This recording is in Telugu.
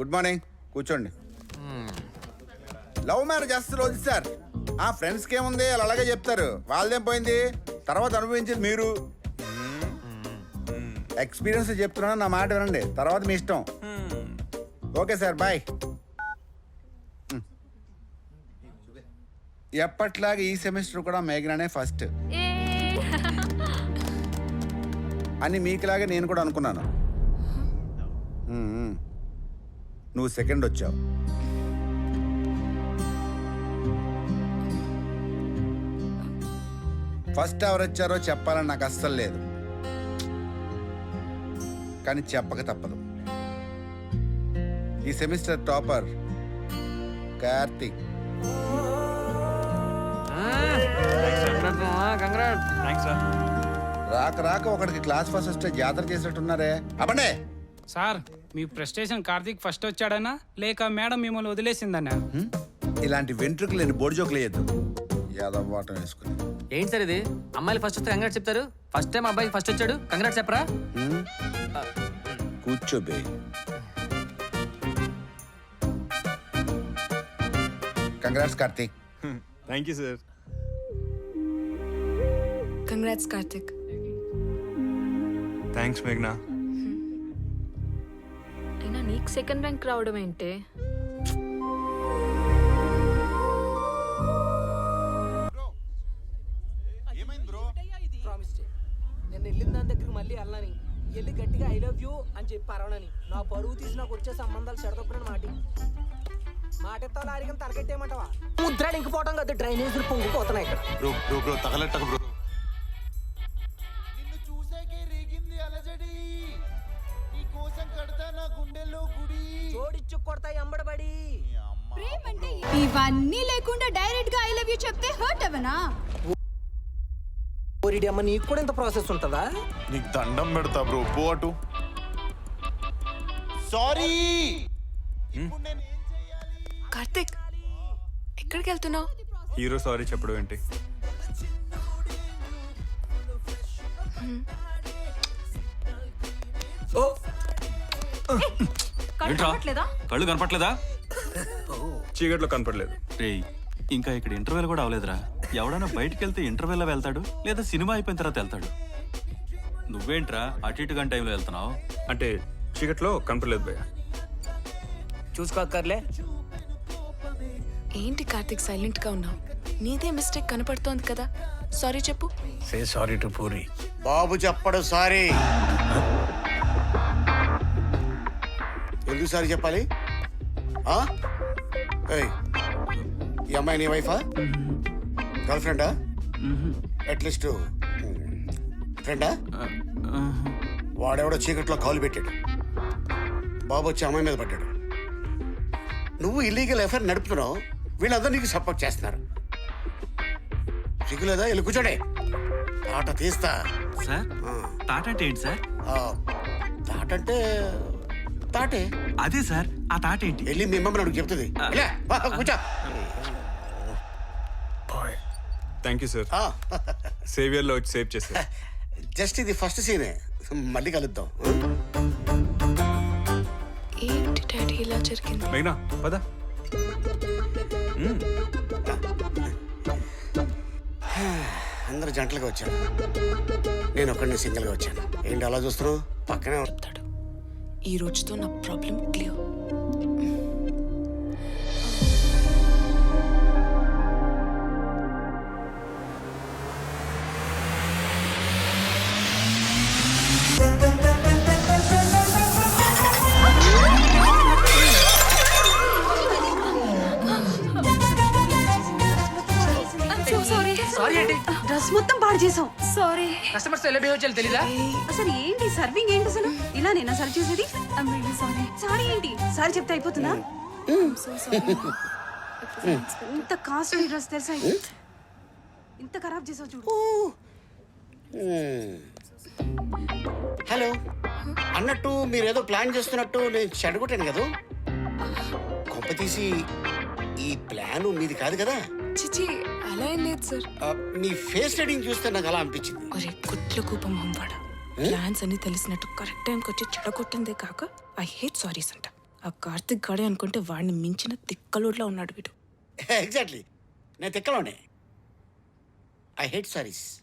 గుడ్ మార్నింగ్, కూర్చోండి. లవ్ మ్యారేజ్ అస్సలు వద్దు సార్. ఆ ఫ్రెండ్స్కి ఏముంది, వాళ్ళు అలాగే చెప్తారు. వాళ్ళదేం పోయింది, తర్వాత అనుభవించేది మీరు. ఎక్స్పీరియన్స్ చెప్తున్నాను, నా మాట వినండి, తర్వాత మీ ఇష్టం. Okay sir, bye. ఎప్పట్లాగా ఈ సెమిస్టర్ కూడా మేఘనానే ఫస్ట్ అని మీకులాగే నేను కూడా అనుకున్నాను. నువ్వు సెకండ్ వచ్చావు. ఫస్ట్ ఎవరు వచ్చారో చెప్పాలని నాకు అస్సలు లేదు, కానీ చెప్పక తప్పదు. ఈ సెమిస్టర్ టాపర్ కార్తీక్. రాక రాక ఒకడికి క్లాస్ ఫస్ట్ వస్తే జాతర చేసినట్టున్నారే. అవ్వండి సార్. మీ ప్రెస్టేషన్ కార్తీక్ ఫస్ట్ వచ్చాడనా లేక మేడం మిమ్మల్ని వదిలేసిందన్నా? ఇలాంటి వెంట్రుకలు లేని బోడి జోకులు వేయద్దు. యాదవ్వాటం వేసుకుని ఏంటి సార్ ఇది? అమ్మాయిలు ఫస్ట్ వస్తే కంగ్రాట్స్ చెప్తారు, ఫస్ట్ టైం అబ్బాయి ఫస్ట్ వచ్చాడు కంగ్రాట్స్ చెప్పరా? కూర్చోబే. Congrats Karthik. Thank you sir. Congrats Karthik. Thanks మేఘ్నా. అయినా నీకు సెకండ్ ర్యాంక్ రావడం ఏంటే? నేను వెళ్ళిన దాని దగ్గరికి మళ్ళీ వెళ్ళని వెళ్ళి గట్టిగా ఐ లవ్ యూ అని చెప్పి అరవనని నా పరువు తీసి నాకు వచ్చే సంబంధాలు చెడదొప్పుడని మాటెత్తా లారికని తలకెట్టేయమంటావా? ముద్రాలు ఇంకిపోవటం కదా, డ్రైనేజీలు పొంగిపోతున్నాయి ఇక్కడ. బ్రో తగలట్టక బ్రో. నిన్ను చూసాకే రేగింది అలజడి, నీ కోసం కడతా నా గుండెల్లో గుడి. జోడిచ్చు కొడతా ఎంబడబడి. ఇవన్నీ లేకుండా డైరెక్ట్ గా ఐ లవ్ యూ చెప్తే హర్ట్ అవనా? ఓరిడి అమ్మ, నీకు కూడా ఇంత ప్రాసెస్ ఉంటుందా? నీకు దండం పెడతా బ్రో, పో అటు. సారీ. ఇప్పుడు నేను ఏం చేయాలి? కార్తిక్ ఎక్కడికి వెళ్తున్నావు? హీరో సారీ చెప్పడం ఏంటి? కళ్ళు కనపట్లేదా? చీకట్లో కనపడలేదు. రేయ్, ఇంకా ఇక్కడ ఇంటర్వెల్ కూడా అవలేదురా. ఎవడైనా బయటికి వెళ్తే ఇంటర్వెల్ లో వెళ్తాడు, లేదా సినిమా అయిపోయిన తర్వాత వెళ్తాడు. నువ్వేంట్రా అటు ఇటు గంట టైంలో వెళ్తున్నావు? అంటే చీకట్లో కనపడలేదు భయ్య. చూసుకోక్కర్లే. ఏంటి కార్తిక్ సైలెంట్ గా ఉన్నావు? నీదే మిస్టేక్ కనపడుతోంది కదా, సారీ చెప్పు. Say sorry to Puri. బాబు చెప్పడు సారీ. ఎందుకు సారీ చెప్పాలి? ఈ అమ్మాయి నీ వైఫా, గర్ల్ ఫ్రెండా, అట్లీస్ట్ ఫ్రెండా? వాడెవడో చీకట్లో కాలు పెట్టాడు, బాబు వచ్చి అమ్మాయి మీద పడ్డాడు. నువ్వు ఇల్లీగల్ ఎఫైర్ నడుపుతున్నావు, వీళ్ళందరూ నీకు సపోర్ట్ చేస్తున్నారు. సిగ్గులేదా? వెళ్ళి కూర్చోడే, తాట తీస్తా. సార్ తాట అంటే ఏంటి సార్? తాటంటే తాటే. అదే సార్, ఆ తాట ఏంటి? వెళ్ళి మీ అమ్మని అడుగు చెప్తుంది. కూర్చో. థ్యాంక్ యూ సార్, సేవియర్లో వచ్చి సేవ్ చేశారు. జస్ట్ ఇది ఫస్ట్ సీనే, మళ్ళీ కలుద్దాం. ఏంటి డాడీ ఇలా జరిగింది? మేఘ్నా పద. అందరూ జంటలుగా వచ్చాను, నేను ఒక్కడిని సింగిల్గా వచ్చాను. ఏంటి అలా చూస్తున్నావు? పక్కనే చెప్తాడు. ఈ రోజుతో నా ప్రాబ్లం క్లియర్. డ్రెస్ మొత్తం పాడు చేసాం. సారీ. కస్టమర్స్ ఎలా బిహేవ్ చేయాలి తెలీదా? అసలు ఏంటి సర్వింగ్ ఏంటి అసలు? ఇలా నేనా సర్వ్ చేసేది? సారీ. సారీ ఏంటి? సారీ చెప్తే అయిపోతుందా? ఇంత కాస్ట్లీ డ్రెస్ తెలుసా? ఇంత ఖరాబ్ చేసావు చూడు. హలో, అన్నట్టు మీరేదో ప్లాన్ చేస్తున్నట్టు నేను చెడగొట్టాను కదా. కొంప తీసి ఈ ప్లాన్ మీది కాదు కదా? చిచి, అలా ఏం లేదు సార్. నీ ఫేస్ రీడింగ్ చూస్తే నాకు అలా అనిపించింది. ఒరే కుట్ల కూపం హంవాడ, ప్లాన్స్ అన్ని తెలిసినట్టు కరెక్ట్ టైంకి వచ్చి చెడగొట్టిందే కాక ఐ హేట్ సారీస్ అంట. ఆ కార్తిక్ గాడే అనుకుంటే వాడిని మించిన తిక్కలోడ్లా ఉన్నాడు వీడు. ఎగ్జాక్ట్లీ నేను తిక్కలోనే. I hate saris.